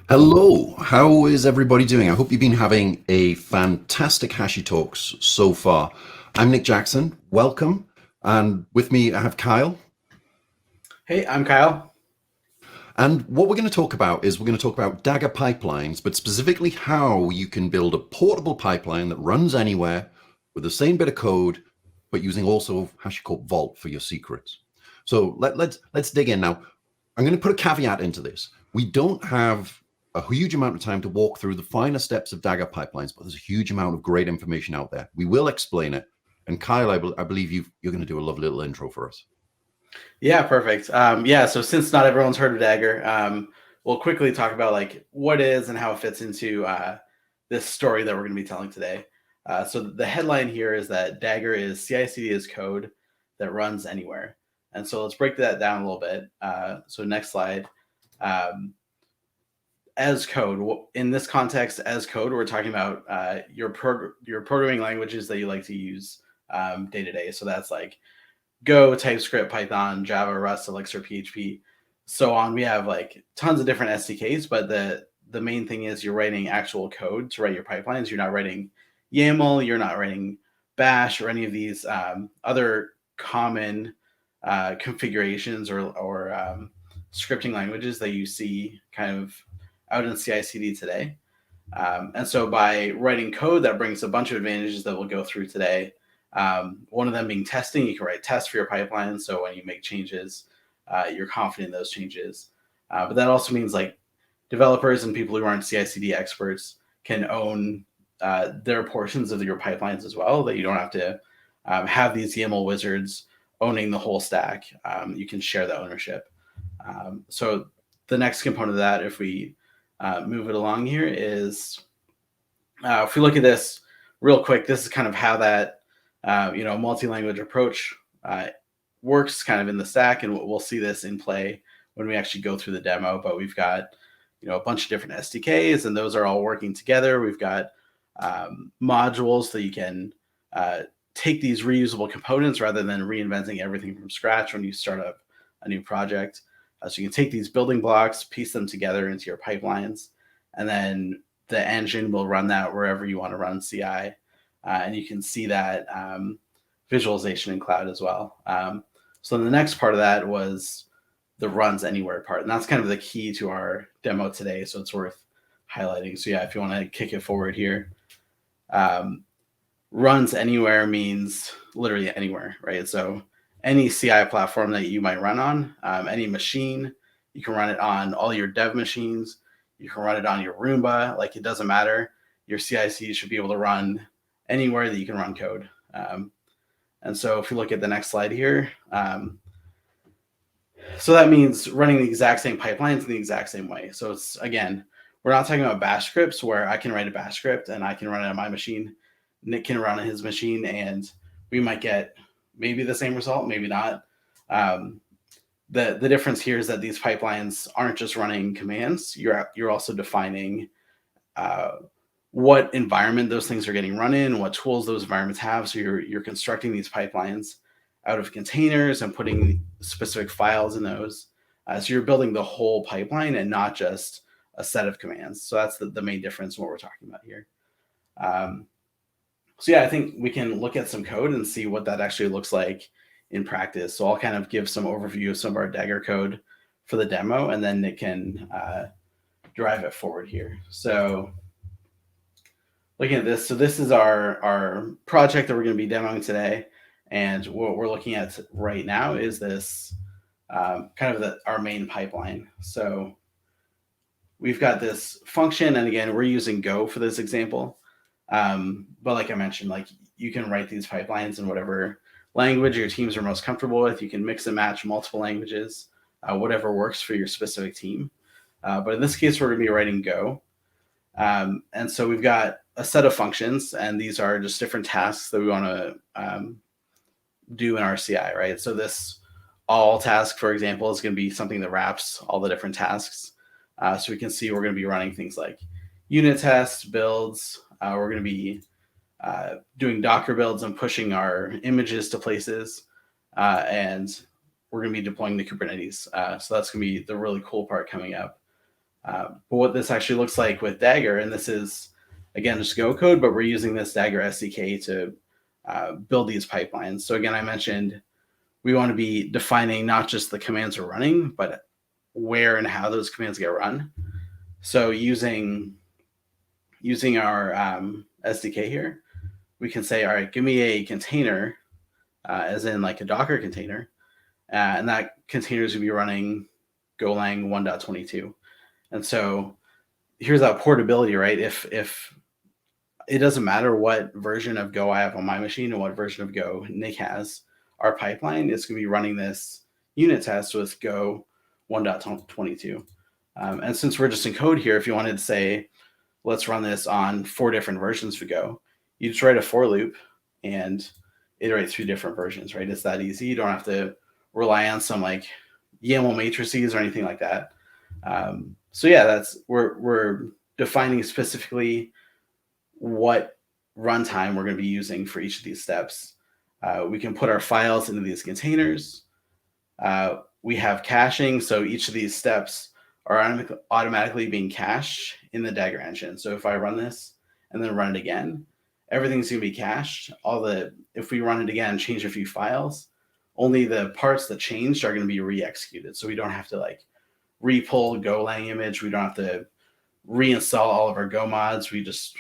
Hello, how is everybody doing? I hope you've been having a fantastic Hashi Talks so far. I'm Nick Jackson, welcome. And with me, I have Kyle. Hey, I'm Kyle. And what we're going to talk about is we're going to talk about Dagger pipelines, but specifically how you can build a portable pipeline that runs anywhere with the same bit of code, but using also HashiCorp Vault for your secrets. So let's dig in now. I'm going to put a caveat into this. We don't have a huge amount of time to walk through the finer steps of Dagger pipelines, but there's a huge amount of great information out there. We will explain it. And Kyle, I believe you're going to do a lovely little intro for us. Yeah, perfect. So since not everyone's heard of Dagger, we'll quickly talk about like what is and how it fits into this story that we're going to be telling today. So the headline here is that Dagger is CI/CD as code that runs anywhere. And so let's break that down a little bit. So next slide. Um, as code, in this context, as code, we're talking about your programming languages that you like to use day to day. So that's like Go, TypeScript, Python, Java, Rust, Elixir, PHP, so on. We have like tons of different SDKs, but the main thing is you're writing actual code to write your pipelines. You're not writing YAML, you're not writing Bash or any of these other common configurations or scripting languages that you see kind of out in CI/CD today. And so by writing code, that brings a bunch of advantages that we'll go through today. One of them being testing. You can write tests for your pipeline, so when you make changes, you're confident in those changes. But that also means like developers and people who aren't CI/CD experts can own their portions of your pipelines as well. That you don't have to have these YAML wizards owning the whole stack. You can share the ownership. So the next component of that, if we move it along here, is if we look at this real quick, this is kind of how that multi-language approach works kind of in the stack, and we'll see this in play when we actually go through the demo. But we've got a bunch of different SDKs, and those are all working together. We've got modules that you can take these reusable components rather than reinventing everything from scratch when you start up a new project. So you can take these building blocks, piece them together into your pipelines, and then the engine will run that wherever you want to run CI. And you can see that visualization in cloud as well. So the next part of that was the runs anywhere part. And that's kind of the key to our demo today. So it's worth highlighting. So yeah, if you want to kick it forward here, runs anywhere means literally anywhere, right? So any CI platform that you might run on, any machine, you can run it on all your dev machines. You can run it on your Roomba. Like, it doesn't matter. Your CI/CD should be able to run anywhere that you can run code. And so if you look at the next slide here, so that means running the exact same pipelines in the exact same way. So it's, again, we're not talking about bash scripts where I can write a bash script and I can run it on my machine. Nick can run on his machine, and we might get maybe the same result, maybe not. The difference here is that these pipelines aren't just running commands. You're also defining what environment those things are getting run in, what tools those environments have. So you're constructing these pipelines out of containers and putting specific files in those. So you're building the whole pipeline and not just a set of commands. So that's the main difference in what we're talking about here. So yeah, I think we can look at some code and see what that actually looks like in practice. So I'll kind of give some overview of some of our Dagger code for the demo, and then Nick can drive it forward here. So looking at this, so this is our project that we're going to be demoing today. And what we're looking at right now is this kind of our main pipeline. So we've got this function, and again, we're using Go for this example. But like I mentioned, like, you can write these pipelines in whatever language your teams are most comfortable with. You can mix and match multiple languages, whatever works for your specific team. But in this case, we're going to be writing Go. And so we've got a set of functions, and these are just different tasks that we want to do in our CI, right? So this all task, for example, is going to be something that wraps all the different tasks. So we can see we're going to be running things like unit tests, builds. We're going to be doing Docker builds and pushing our images to places. And we're going to be deploying the Kubernetes. So that's going to be the really cool part coming up. But what this actually looks like with Dagger, and this is, again, just Go code, but we're using this Dagger SDK to build these pipelines. So again, I mentioned we want to be defining not just the commands we're running, but where and how those commands get run. So using our SDK here, we can say, all right, give me a container, as in like a Docker container, and that container is going to be running Golang 1.22. And so here's that portability, right? If it doesn't matter what version of Go I have on my machine and what version of Go Nick has, our pipeline is going to be running this unit test with Go 1.22. And since we're just in code here, if you wanted to say, let's run this on 4 different versions of Go, you just write a for loop and iterate through different versions, right? It's that easy. You don't have to rely on some like YAML matrices or anything like that. So yeah, we're defining specifically what runtime we're going to be using for each of these steps. We can put our files into these containers. We have caching, so each of these steps are automatically being cached in the Dagger engine. So if I run this and then run it again, everything's going to be cached. If we run it again, change a few files, only the parts that changed are going to be re-executed. So we don't have to like re-pull Golang image. We don't have to reinstall all of our Go mods. We just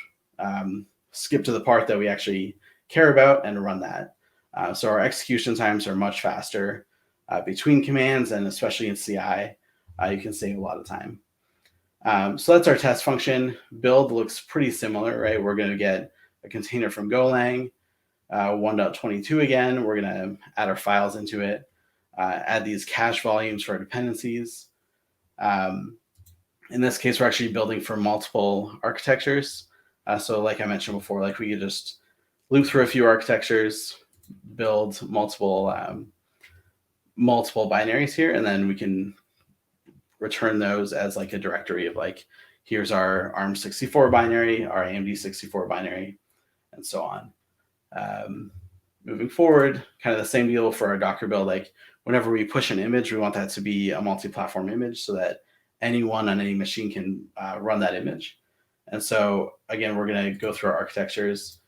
skip to the part that we actually care about and run that. So our execution times are much faster between commands, and especially in CI, you can save a lot of time. So that's our test function. Build looks pretty similar, right? We're going to get a container from Golang 1.22 again. We're going to add our files into it, add these cache volumes for our dependencies. In this case, we're actually building for multiple architectures. So like I mentioned before, like we could just loop through a few architectures, build multiple binaries here, and then we can return those as like a directory of like, here's our ARM64 binary, our AMD64 binary, and so on. Moving forward, kind of the same deal for our Docker build. Like whenever we push an image, we want that to be a multi-platform image so that anyone on any machine can run that image. And so again, we're going to go through our architectures,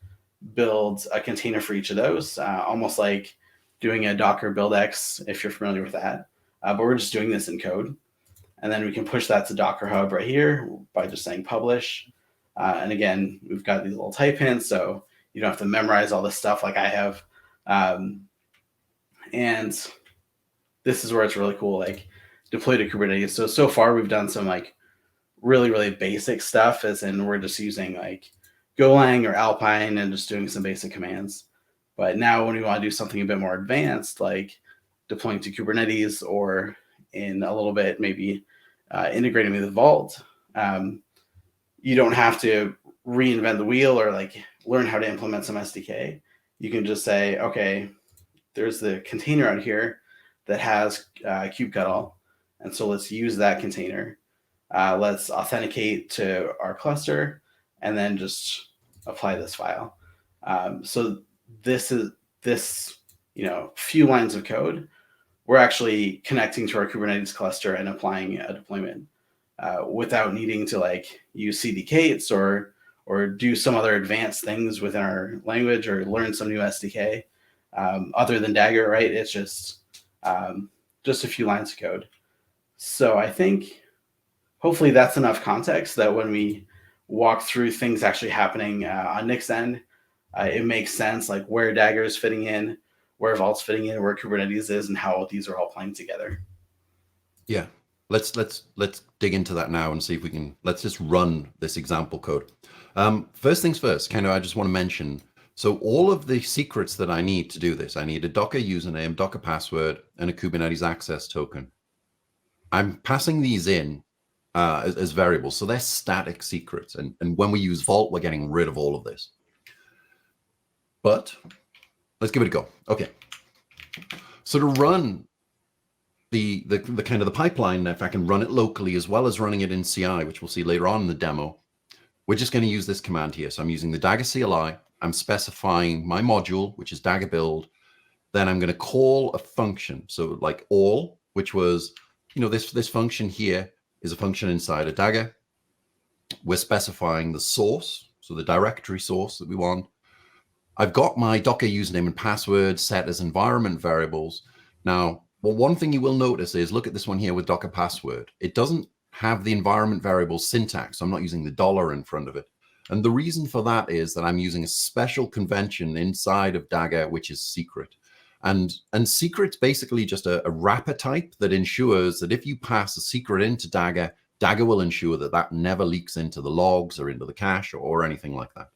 build a container for each of those, almost like doing a Docker build-x, if you're familiar with that. But we're just doing this in code. And then we can push that to Docker Hub right here by just saying publish. And again, we've got these little type hints, so you don't have to memorize all this stuff like I have. And this is where it's really cool, like deploy to Kubernetes. So far we've done some like really, really basic stuff, as in we're just using like Golang or Alpine and just doing some basic commands. But now when we want to do something a bit more advanced, like deploying to Kubernetes, or in a little bit, maybe integrating with Vault, you don't have to reinvent the wheel or like learn how to implement some SDK. You can just say, okay, there's the container out here that has kubectl. And so let's use that container. Let's authenticate to our cluster and then just apply this file. So this few lines of code, we're actually connecting to our Kubernetes cluster and applying a deployment without needing to like use CDKs or do some other advanced things within our language or learn some new SDK other than Dagger, right? It's just a few lines of code. So I think hopefully that's enough context that when we walk through things actually happening on Nick's end, it makes sense, like where Dagger is fitting in, where Vault's fitting in, where Kubernetes is, and how these are all playing together. Yeah, let's dig into that now and see if we can. Let's just run this example code. First things first, I just want to mention. So all of the secrets that I need to do this, I need a Docker username, Docker password, and a Kubernetes access token. I'm passing these in as variables, so they're static secrets. And when we use Vault, we're getting rid of all of this. But let's give it a go. Okay. So to run the kind of the pipeline, if I can run it locally as well as running it in CI, which we'll see later on in the demo, we're just going to use this command here. So I'm using the Dagger CLI. I'm specifying my module, which is Dagger build. Then I'm going to call a function. So like all, which was, this function here is a function inside a Dagger. We're specifying the source, so the directory source that we want. I've got my Docker username and password set as environment variables. Now, well, one thing you will notice is, look at this one here with Docker password. It doesn't have the environment variable syntax. So I'm not using the dollar in front of it. And the reason for that is that I'm using a special convention inside of Dagger, which is secret. And secret's basically just a wrapper type that ensures that if you pass a secret into Dagger, Dagger will ensure that that never leaks into the logs or into the cache or anything like that.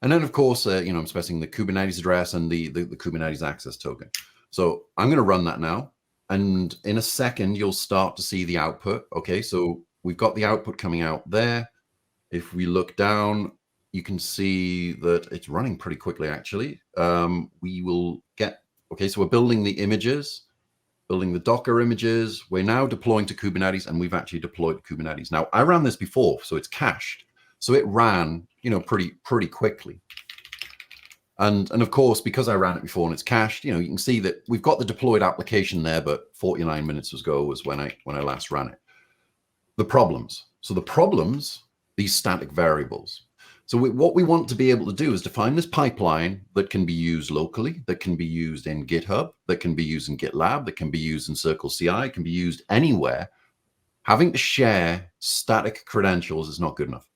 And then, of course, I'm specifying the Kubernetes address and the Kubernetes access token. So I'm going to run that now. And in a second, you'll start to see the output. OK, so we've got the output coming out there. If we look down, you can see that it's running pretty quickly, actually. We will get, OK, so we're building the images, building the Docker images. We're now deploying to Kubernetes, and we've actually deployed to Kubernetes. Now, I ran this before, so it's cached. So it ran, pretty quickly. And of course, because I ran it before and it's cached, you can see that we've got the deployed application there, but 49 minutes ago was when I last ran it. The problems. So the problems, these static variables. So what we want to be able to do is define this pipeline that can be used locally, that can be used in GitHub, that can be used in GitLab, that can be used in Circle CI, can be used anywhere. Having to share static credentials is not good enough.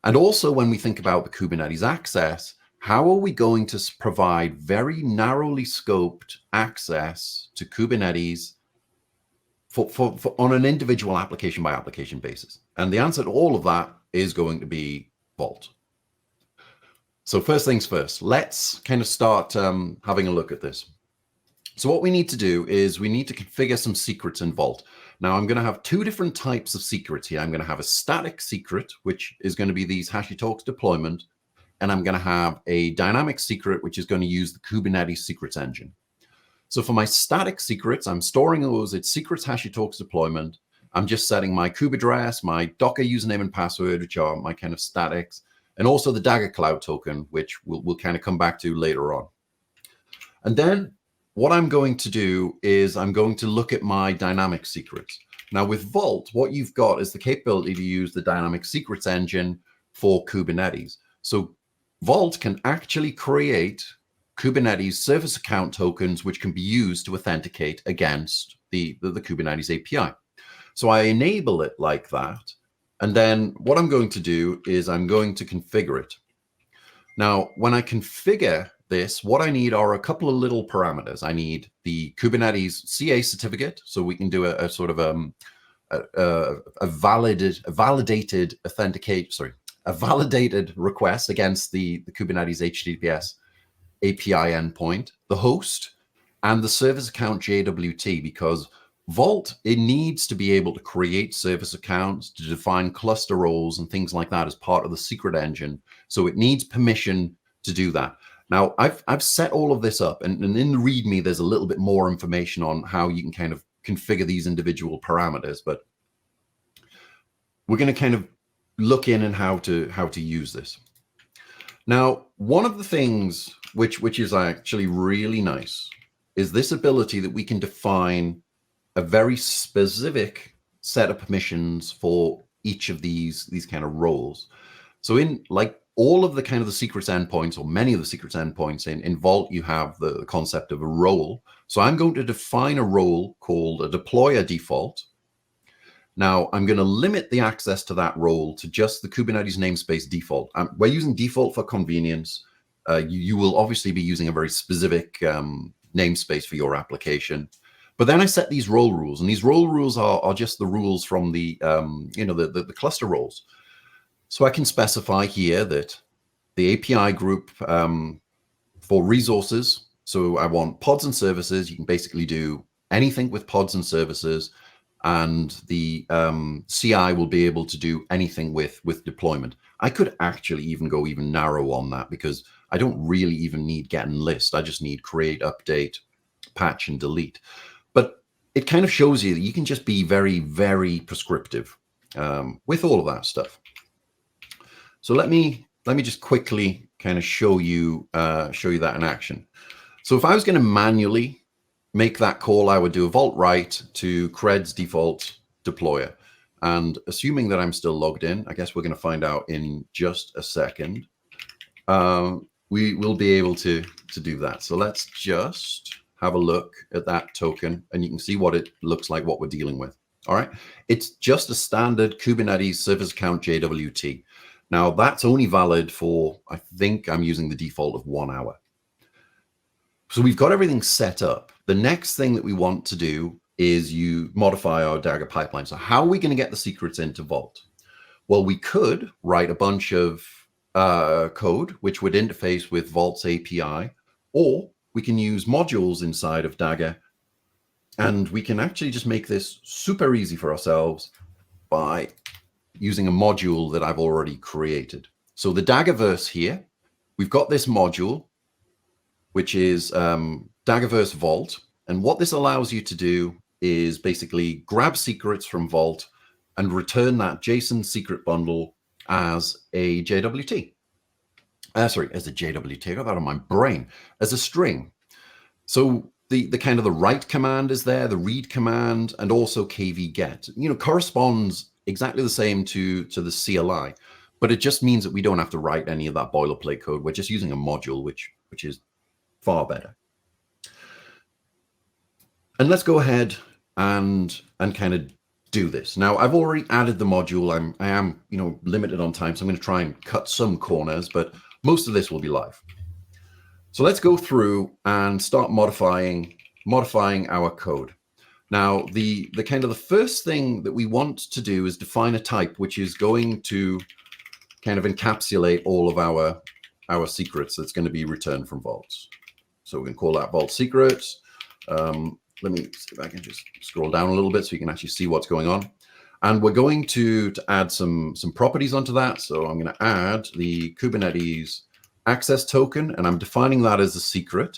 And also, when we think about the Kubernetes access, how are we going to provide very narrowly scoped access to Kubernetes for on an individual application by application basis? And the answer to all of that is going to be Vault. So first things first, let's kind of start having a look at this. So what we need to do is we need to configure some secrets in Vault. Now, I'm going to have two different types of secrets here. I'm going to have a static secret, which is going to be these HashiTalks deployment. And I'm going to have a dynamic secret, which is going to use the Kubernetes secrets engine. So for my static secrets, I'm storing those at secrets HashiTalks deployment. I'm just setting my kube address, my Docker username and password, which are my kind of statics, and also the Dagger Cloud token, which we'll kind of come back to later on. And then what I'm going to do is I'm going to look at my dynamic secrets. Now with Vault, what you've got is the capability to use the dynamic secrets engine for Kubernetes. So Vault can actually create Kubernetes service account tokens, which can be used to authenticate against the Kubernetes API. So I enable it like that. And then what I'm going to do is I'm going to configure it. Now, when I configure this, what I need are a couple of little parameters. I need the Kubernetes CA certificate, so we can do a sort of a validated request against the Kubernetes HTTPS API endpoint, the host, and the service account JWT, because Vault, it needs to be able to create service accounts, to define cluster roles and things like that as part of the secret engine. So it needs permission to do that. Now, I've set all of this up, and in the README, there's a little bit more information on how you can kind of configure these individual parameters, but we're going to kind of look in and how to use this. Now, one of the things which is actually really nice is this ability that we can define a very specific set of permissions for each of these kind of roles. So in like all of the kind of the secrets endpoints, or many of the secrets endpoints in Vault, you have the concept of a role. So I'm going to define a role called a deployer default. Now I'm going to limit the access to that role to just the Kubernetes namespace default. We're using default for convenience. You will obviously be using a very specific namespace for your application. But then I set these role rules, and these role rules are just the rules from the the cluster roles. So I can specify here that the API group for resources. So I want pods and services. You can basically do anything with pods and services, and the CI will be able to do anything with deployment. I could actually even go even narrow on that, because I don't really even need get and list. I just need create, update, patch, and delete. But it kind of shows you that you can just be very, very prescriptive with all of that stuff. So let me just quickly kind of show you that in action. So if I was going to manually make that call, I would do a vault write to creds default deployer. And assuming that I'm still logged in, I guess we're going to find out in just a second. We will be able to do that. So let's just have a look at that token, and you can see what it looks like, what we're dealing with. All right, it's just a standard Kubernetes service account JWT. Now that's only valid for, I think I'm using the default of 1 hour. So we've got everything set up. The next thing that we want to do is you modify our Dagger pipeline. So how are we going to get the secrets into Vault? Well, we could write a bunch of code which would interface with Vault's API, or we can use modules inside of Dagger, and we can actually just make this super easy for ourselves by using a module that I've already created. So the Daggerverse here, we've got this module, which is Daggerverse Vault. And what this allows you to do is basically grab secrets from Vault and return that JSON secret bundle as a JWT. Sorry, as a JWT, I got that on my brain, as a string. So the kind of the write command is there, the read command, and also kv get, corresponds exactly the same to the CLI, but it just means that we don't have to write any of that boilerplate code. We're just using a module, which is far better. And let's go ahead and kind of do this. Now, I've already added the module. I am limited on time, so I'm going to try and cut some corners, but most of this will be live. So let's go through and start modifying our code. Now, the kind of the first thing that we want to do is define a type which is going to kind of encapsulate all of our secrets that's going to be returned from Vaults. So we can call that Vault secrets. Let me see if I can just scroll down a little bit so you can actually see what's going on. And we're going to add some properties onto that. So I'm going to add the Kubernetes access token, and I'm defining that as a secret.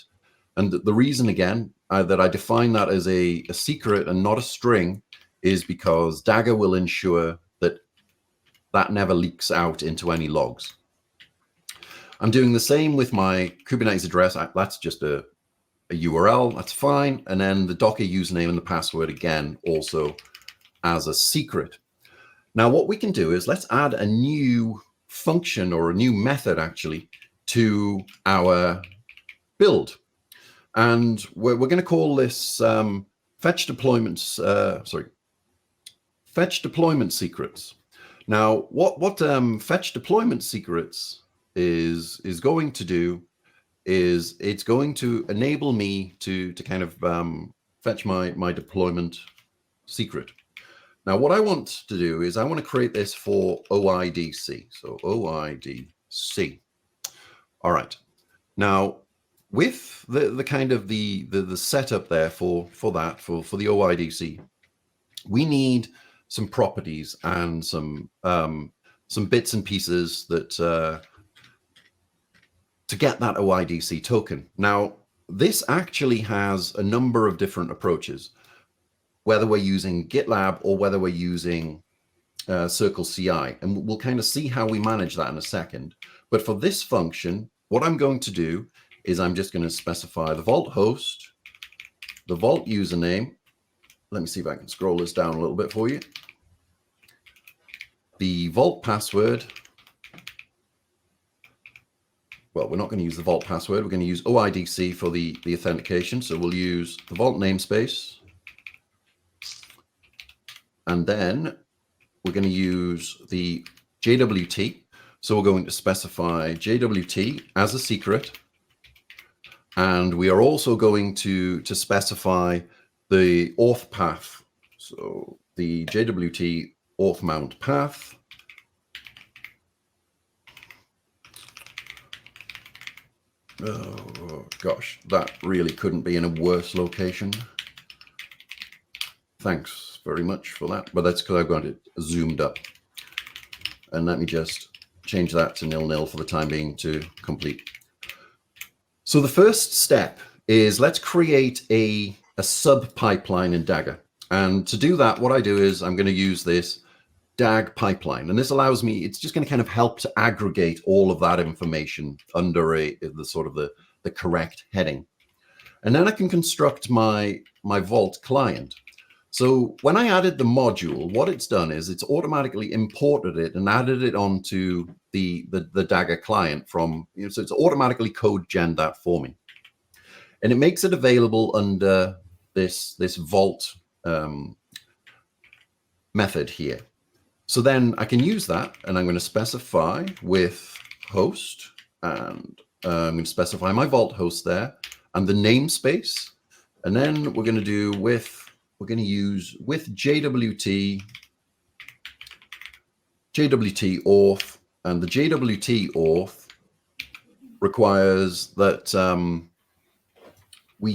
And the reason, again, that I define that as a secret and not a string is because Dagger will ensure that that never leaks out into any logs. I'm doing the same with my Kubernetes address. That's just a URL, that's fine. And then the Docker username and the password, again, also as a secret. Now, what we can do is let's add a new function, or a new method actually, to our build. And we're going to call this fetch deployment secrets. Now, what fetch deployment secrets is going to do is it's going to enable me to kind of fetch my deployment secret. Now, what I want to do is I want to create this for OIDC. So OIDC. All right. Now, with the kind of the setup there for the OIDC, we need some properties and some bits and pieces that to get that OIDC token. Now, this actually has a number of different approaches, whether we're using GitLab or whether we're using Circle CI. And we'll kind of see how we manage that in a second. But for this function, what I'm going to do is I'm just going to specify the Vault host, the Vault username. Let me see if I can scroll this down a little bit for you. The Vault password. Well, we're not going to use the Vault password. We're going to use OIDC for the authentication. So we'll use the Vault namespace. And then we're going to use the JWT. So we're going to specify JWT as a secret. And we are also going to specify the auth path. So the JWT auth mount path. Oh gosh, that really couldn't be in a worse location. Thanks very much for that. But that's because I've got it zoomed up. And let me just change that to 0 for the time being to complete. So the first step is let's create a sub pipeline in Dagger. And to do that, what I do is I'm going to use this DAG pipeline. And this allows me, it's just going to kind of help to aggregate all of that information under the correct heading. And then I can construct my Vault client. So when I added the module, what it's done is it's automatically imported it and added it onto the Dagger client from, so it's automatically code gen that for me. And it makes it available under this Vault method here. So then I can use that, and I'm going to specify with host, and I'm going to specify my Vault host there and the namespace. And then we're going to do we're going to use with JWT auth, and the JWT auth requires that we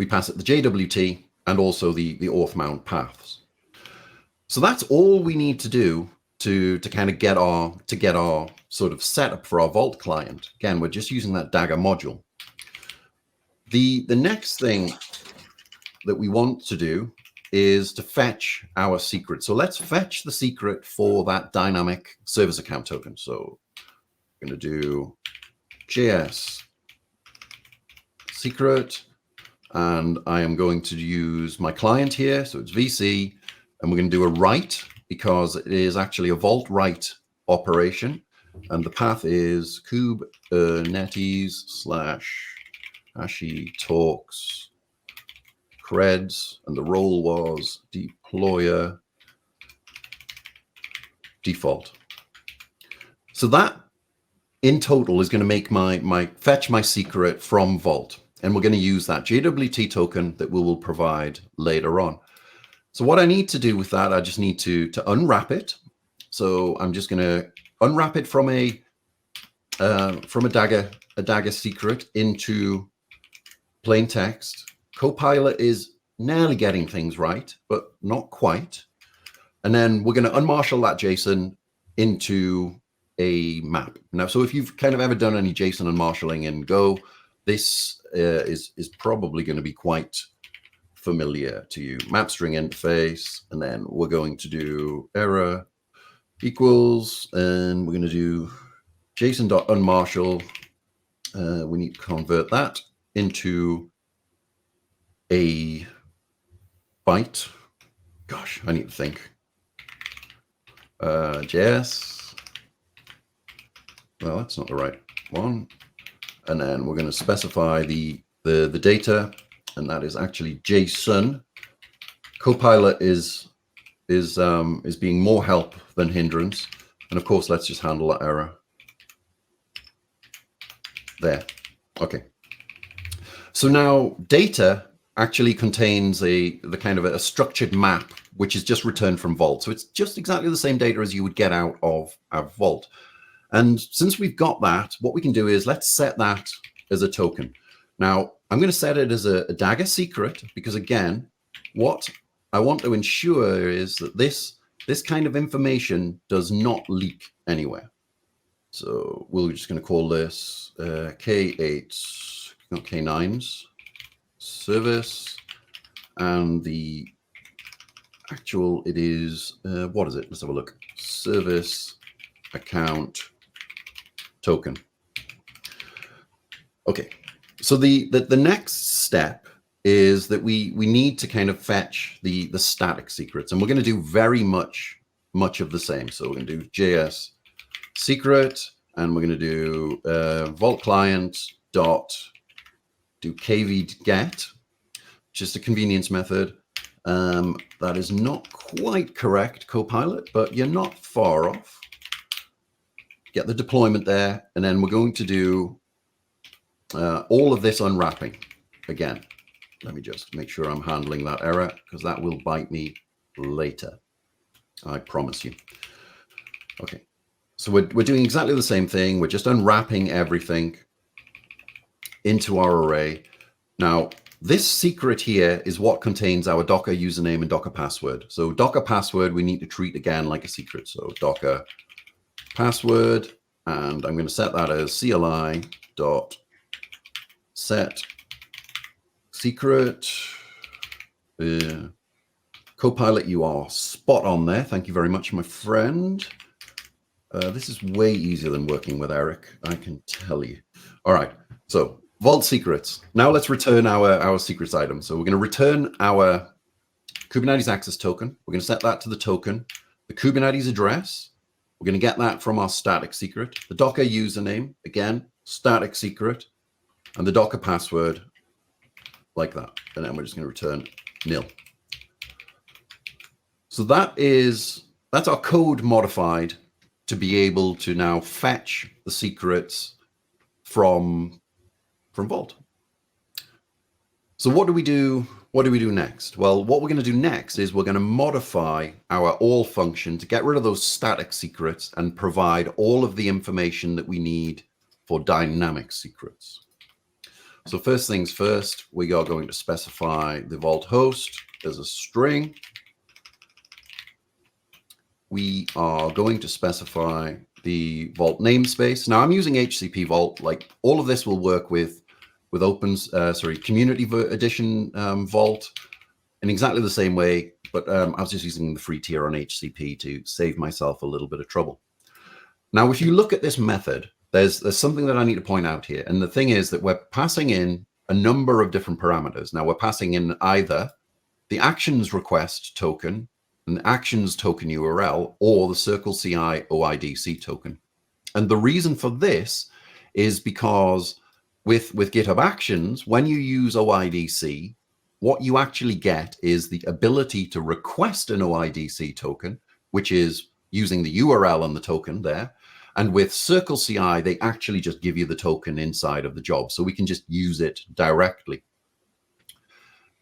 pass it the JWT and also the auth mount paths. So that's all we need to do to kind of get our sort of setup for our Vault client. Again, we're just using that Dagger module. The next thing that we want to do is to fetch our secret. So let's fetch the secret for that dynamic service account token. So I'm going to do JS secret, and I am going to use my client here. So it's VC, and we're going to do a write because it is actually a Vault write operation. And the path is kubernetes/HashiTalks creds, and the role was deployer default. So that in total is going to make my fetch my secret from Vault, and we're going to use that JWT token that we will provide later on. So what I need to do with that, I just need to unwrap it. So I'm just going to unwrap it from a Dagger secret into plain text. Copilot is nearly getting things right, but not quite. And then we're going to unmarshal that JSON into a map. Now, so if you've kind of ever done any JSON unmarshalling in Go, this is probably going to be quite familiar to you. Map string interface, and then we're going to do error equals, and we're going to do JSON.unmarshal. We need to convert that into a byte. Gosh, I need to think. JS. Well, that's not the right one. And then we're going to specify the data, and that is actually JSON. Copilot is being more help than hindrance. And of course, let's just handle that error. There. Okay. So now data actually contains the kind of a structured map, which is just returned from Vault. So it's just exactly the same data as you would get out of our Vault. And since we've got that, what we can do is let's set that as a token. Now, I'm going to set it as a Dagger secret because, again, what I want to ensure is that this kind of information does not leak anywhere. So we're just going to call this K8, not K9s, service, and the actual, it is, what is it? Let's have a look. Service account token. Okay, so the next step is that we need to kind of fetch the static secrets, and we're going to do very much of the same. So we're going to do JS secret, and we're going to do Vault client dot do kv get, just a convenience method. That is not quite correct, Copilot, but you're not far off. Get the deployment there, and then we're going to do all of this unwrapping again. Let me just make sure I'm handling that error, because that will bite me later. I promise you. Okay, so we're doing exactly the same thing. We're just unwrapping everything into our array. Now, this secret here is what contains our Docker username and Docker password. So Docker password, we need to treat again like a secret. So Docker password, and I'm going to set that as CLI dot set secret. Copilot, you are spot on there. Thank you very much, my friend. This is way easier than working with Eric, I can tell you. All right, so Vault secrets. Now let's return our secrets item. So we're going to return our Kubernetes access token. We're going to set that to the token. The Kubernetes address, we're going to get that from our static secret. The Docker username, again, static secret. And the Docker password, like that. And then we're just going to return nil. So that's our code modified to be able to now fetch the secrets from Vault. So what do we do? What do we do next? Well, what we're going to do next is we're going to modify our all function to get rid of those static secrets and provide all of the information that we need for dynamic secrets. So first things first, we are going to specify the Vault host as a string. We are going to specify the Vault namespace. Now I'm using HCP Vault. Like all of this will work with Community Edition Vault in exactly the same way, but I was just using the free tier on HCP to save myself a little bit of trouble. Now, if you look at this method, there's something that I need to point out here. And the thing is that we're passing in a number of different parameters. Now we're passing in either the actions request token, an actions token URL, or the Circle CI OIDC token. And the reason for this is because with GitHub Actions, when you use OIDC, what you actually get is the ability to request an OIDC token, which is using the URL and the token there. And with Circle CI, they actually just give you the token inside of the job. So we can just use it directly.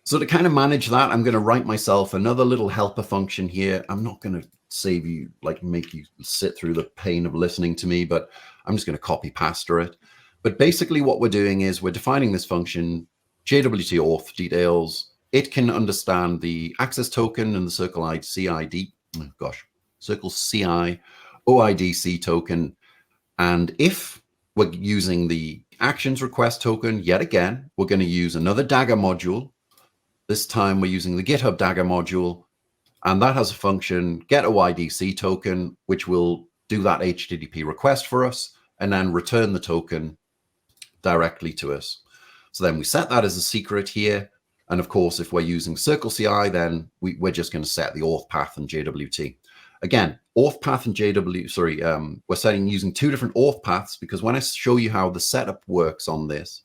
So to kind of manage that, I'm going to write myself another little helper function here. I'm not going to save you, like make you sit through the pain of listening to me, but I'm just going to copy pastor it. But basically what we're doing is we're defining this function, JWT auth details. It can understand the access token and the Circle CI OIDC token. And if we're using the actions request token, yet again, we're going to use another Dagger module. This time we're using the GitHub Dagger module, and that has a function get OIDC token, which will do that HTTP request for us and then return the token directly to us. So then we set that as a secret here. And of course, if we're using Circle CI, then we're just going to set the auth path and JWT. Again, auth path and we're setting using two different auth paths because when I show you how the setup works on this,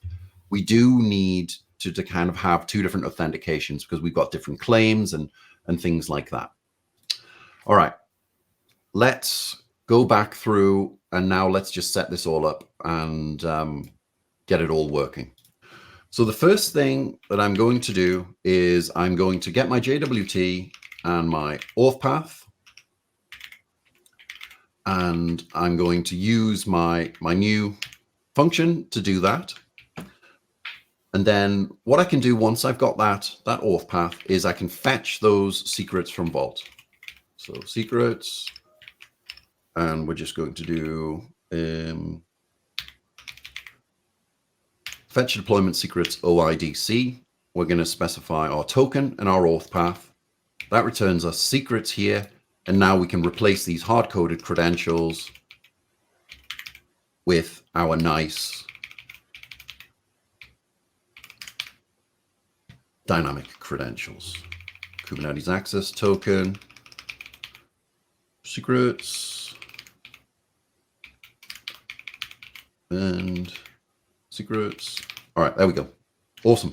we do need to kind of have two different authentications because we've got different claims and things like that. All right, let's go back through and now let's just set this all up and get it all working. So the first thing that I'm going to do is I'm going to get my JWT and my auth path, and I'm going to use my new function to do that. And then what I can do once I've got that auth path is I can fetch those secrets from Vault. So secrets, and we're just going to do fetch deployment secrets OIDC. We're going to specify our token and our auth path. That returns us secrets here. And now we can replace these hard-coded credentials with our nice dynamic credentials. Kubernetes access token, secrets, and secrets. All right, there we go. Awesome.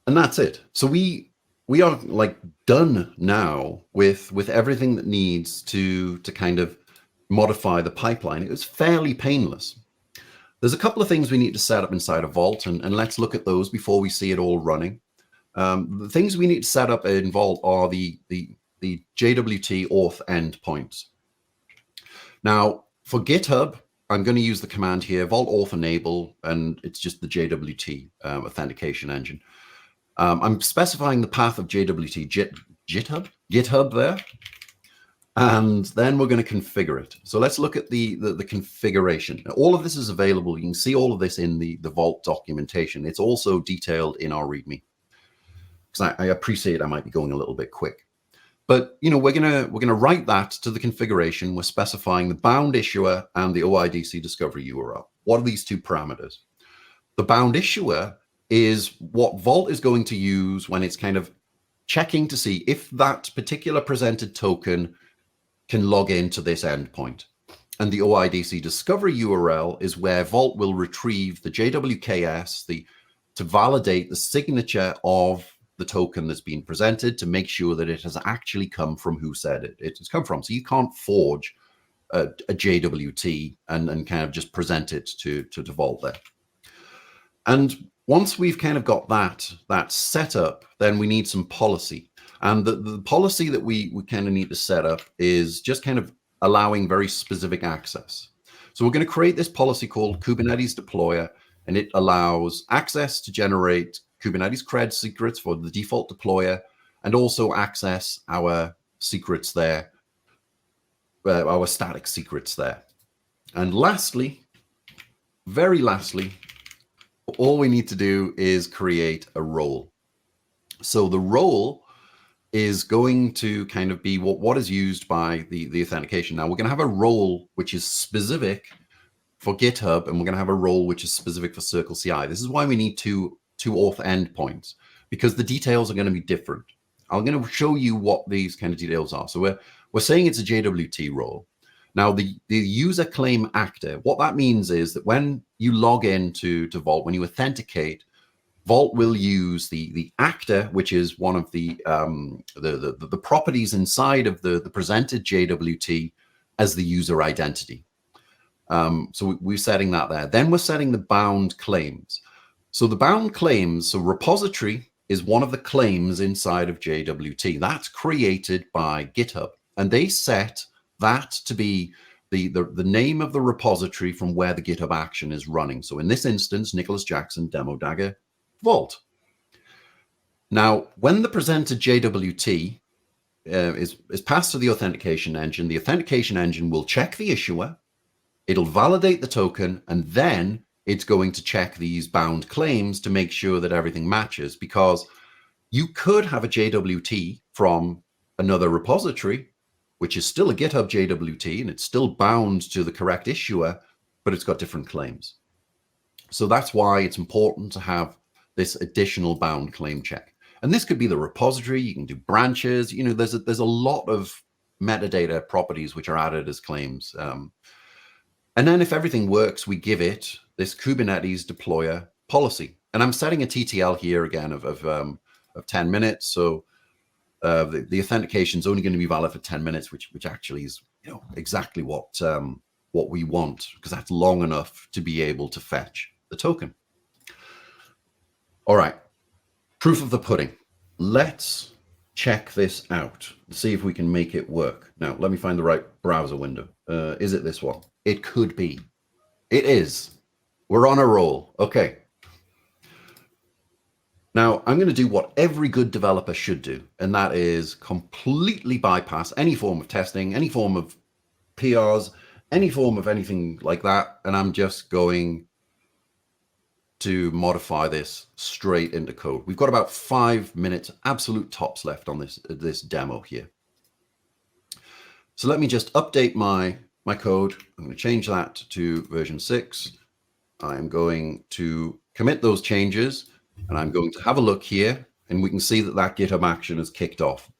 And that's it. So we are like done now with everything that needs to kind of modify the pipeline. It was fairly painless. There's a couple of things we need to set up inside of Vault, and let's look at those before we see it all running. The things we need to set up in Vault are the JWT auth endpoints. Now, for GitHub, I'm going to use the command here, vault auth enable, and it's just the JWT authentication engine. I'm specifying the path of JWT GitHub there, and then we're going to configure it. So let's look at the configuration. Now, all of this is available. You can see all of this in the Vault documentation. It's also detailed in our README, because I appreciate I might be going a little bit quick. But you know, we're gonna write that to the configuration. We're specifying the bound issuer and the OIDC discovery URL. What are these two parameters? The bound issuer is what Vault is going to use when it's kind of checking to see if that particular presented token can log into this endpoint. And the OIDC discovery URL is where Vault will retrieve the JWKS to validate the signature of the token that's been presented to make sure that it has actually come from who said it has come from. So you can't forge a JWT and kind of just present it to Vault there. And once we've kind of got that set up, then we need some policy. And the policy that we kind of need to set up is just kind of allowing very specific access. So we're going to create this policy called Kubernetes deployer, and it allows access to generate Kubernetes cred secrets for the default deployer, and also access our secrets there, our static secrets there. And lastly, very lastly, all we need to do is create a role. So the role is going to kind of be what is used by the authentication. Now we're going to have a role which is specific for GitHub, and we're going to have a role which is specific for Circle CI. This is why we need two auth endpoints, because the details are going to be different. I'm going to show you what these kind of details are. So we're saying it's a JWT role. Now the user claim actor, what that means is that when you log into Vault, when you authenticate, Vault will use the actor, which is one of the properties inside of the presented JWT as the user identity. So we're setting that there. Then we're setting the bound claims. So the bound claims, so repository is one of the claims inside of JWT. That's created by GitHub, and they set that to be the name of the repository from where the GitHub action is running. So in this instance, Nicholas Jackson demo Dagger Vault. Now, when the presented JWT is passed to the authentication engine will check the issuer, it'll validate the token, and then it's going to check these bound claims to make sure that everything matches, because you could have a JWT from another repository, which is still a GitHub JWT, and it's still bound to the correct issuer, but it's got different claims. So that's why it's important to have this additional bound claim check. And this could be the repository. You can do branches. You know, there's a lot of metadata properties which are added as claims. And then if everything works, we give it this Kubernetes deployer policy. And I'm setting a TTL here again of 10 minutes. So the authentication is only going to be valid for 10 minutes, which actually is, you know, exactly what we want, because that's long enough to be able to fetch the token. All right, proof of the pudding. Let's check this out and see if we can make it work. Now, let me find the right browser window. Is it this one? It could be. It is. We're on a roll. Okay. Now, I'm going to do what every good developer should do, and that is completely bypass any form of testing, any form of PRs, any form of anything like that, and I'm just going to modify this straight into code. We've got about 5 minutes, absolute tops left on this demo here. So let me just update my code. I'm going to change that to version 6. I'm going to commit those changes, and I'm going to have a look here, and we can see that GitHub action is kicked off.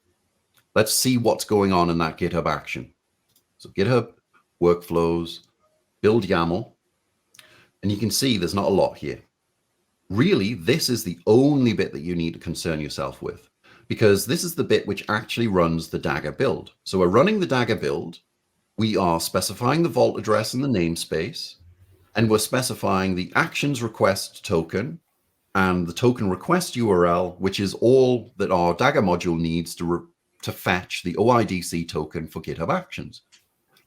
Let's see what's going on in that GitHub action. So GitHub, workflows, build YAML, and you can see there's not a lot here. Really, this is the only bit that you need to concern yourself with, because this is the bit which actually runs the Dagger build. So we're running the Dagger build. We are specifying the vault address in the namespace, and we're specifying the actions request token and the token request URL, which is all that our Dagger module needs to fetch the OIDC token for GitHub Actions.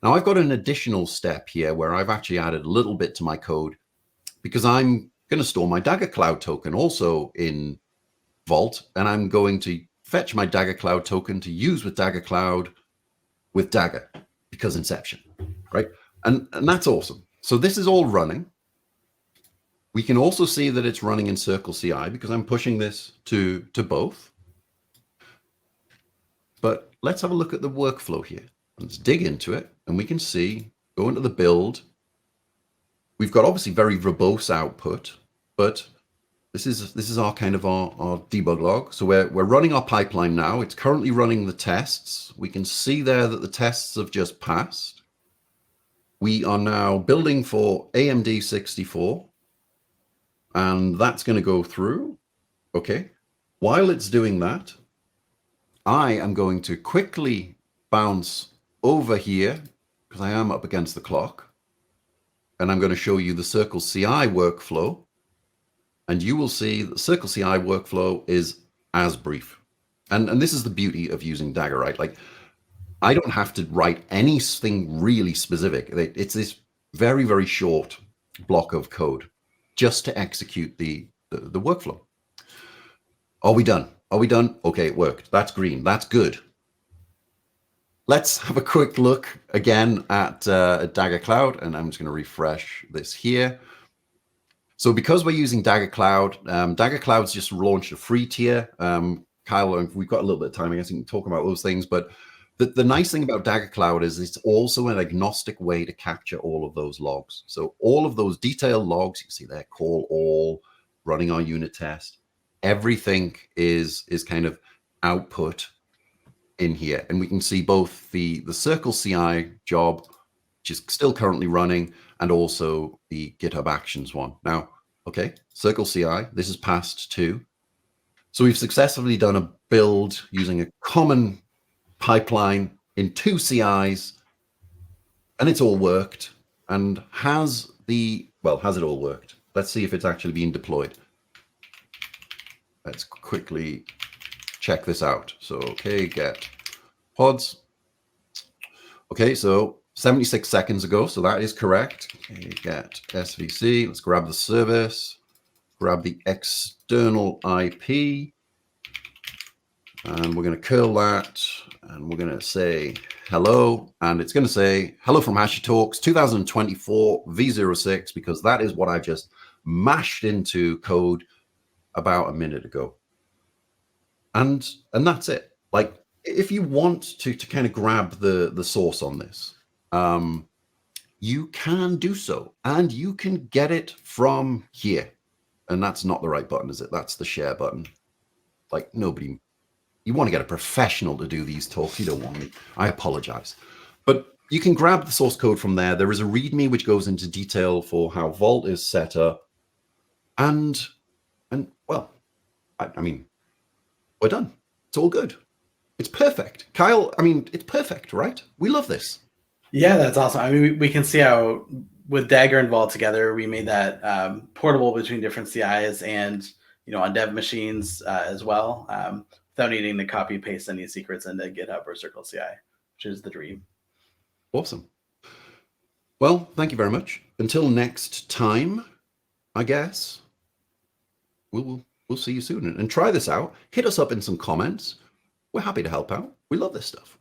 Now, I've got an additional step here where I've actually added a little bit to my code, because I'm going to store my Dagger Cloud token also in Vault, and I'm going to fetch my Dagger Cloud token to use with Dagger Cloud with Dagger, because Inception, right? And that's awesome. So this is all running. We can also see that it's running in Circle CI because I'm pushing this to both. But let's have a look at the workflow here. Let's dig into it, and we can see, go into the build. We've got obviously very verbose output. but this is our kind of our debug log. So we're running our pipeline now. It's currently running the tests. We can see there that the tests have just passed. We are now building for AMD 64, and that's going to go through. Okay. While it's doing that, I am going to quickly bounce over here because I am up against the clock, and I'm going to show you the Circle CI workflow. And you will see that Circle CI workflow is as brief. And this is the beauty of using Dagger, right? Like, I don't have to write anything really specific. It's this very, very short block of code just to execute the workflow. Are we done? Are we done? Okay, it worked. That's green. That's good. Let's have a quick look again at Dagger Cloud, and I'm just going to refresh this here. So because we're using Dagger Cloud, Dagger Cloud's just launched a free tier. Kyle, we've got a little bit of time, I guess we can talk about those things, but the nice thing about Dagger Cloud is it's also an agnostic way to capture all of those logs. So all of those detailed logs, you see there, call all, running our unit test, everything is kind of output in here. And we can see both the Circle CI job, which is still currently running, and also the GitHub Actions one. Now, okay, Circle CI, this is passed too. So we've successfully done a build using a common pipeline in 2 CIs, and it's all worked. And has it all worked? Let's see if it's actually being deployed. Let's quickly check this out. So, okay, get pods. Okay, so 76 seconds ago, so that is correct. Okay, get SVC, let's grab the service, grab the external IP, and we're going to curl that, and we're going to say hello, and it's going to say hello from HashiTalks 2024 V06, because that is what I just mashed into code about a minute ago. And that's it. Like, if you want to kind of grab the source on this, you can do so, and you can get it from here. And that's not the right button, is it? That's the share button. Like, nobody, you want to get a professional to do these talks. You don't want me. I apologize. But you can grab the source code from there. There is a README which goes into detail for how Vault is set up. And well, I mean, we're done. It's all good. It's perfect. Kyle, I mean, it's perfect, right? We love this. Yeah, that's awesome. I mean, we can see how with Dagger and Vault together, we made that portable between different CIs and, on dev machines as well, without needing to copy paste any secrets into GitHub or Circle CI, which is the dream. Awesome. Well, thank you very much. Until next time, I guess we'll see you soon, and try this out. Hit us up in some comments. We're happy to help out. We love this stuff.